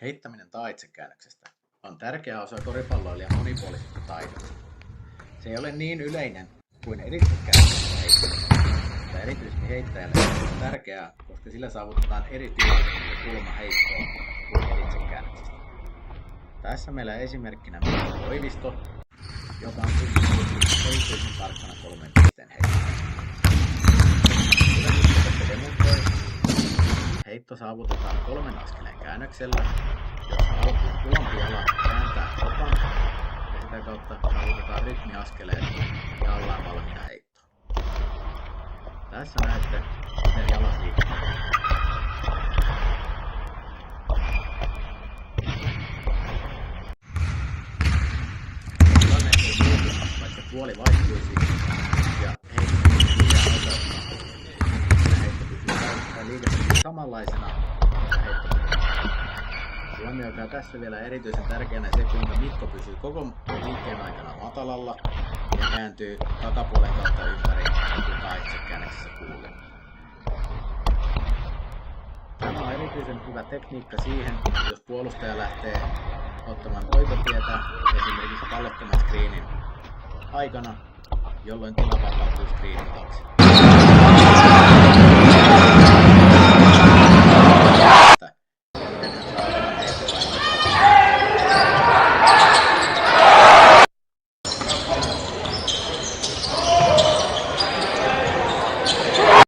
Heittäminen taitsekäännöksestä on tärkeä osa koripalloilijan monipuolisesta taidosta. Se ei ole niin yleinen kuin erityiskäännöksen heittäminen, mutta erityisesti heittäjälle on tärkeää, koska sillä saavutetaan eri tyyppi ja kulmaheittoa kuin erityiskäännöksestä. Tässä meillä esimerkkinä Mikko Koivisto, joka on erityisen tarkkana 3 pisteen heittoa. Kuten Mikko demonstroi, heitto saavutetaan 3 askeleen käännöksellä, jossa alkuun kulampi jala kääntää kopan ja sitä kautta saavutetaan rytmiaskeleet ja ollaan valmiina heittoon. Tässä näette, miten jalat liikkuu. Tilanne ei muutu, vaikka puoli vaihtuisi ja heitto pysyy liikettä samanlaisena ja heitto pysyy. Huomioikaa tässä vielä erityisen tärkeänä se, kuinka Mikko pysyy koko liikkeen aikana matalalla ja kääntyy takapuolen kautta ympäri, niin kuin taitsekäännöksessä kuuluu. Tämä on erityisen hyvä tekniikka siihen, jos puolustaja lähtee ottamaan oikotietä esimerkiksi pallottoman screenin aikana, jolloin tila vapautuu screenin taakse.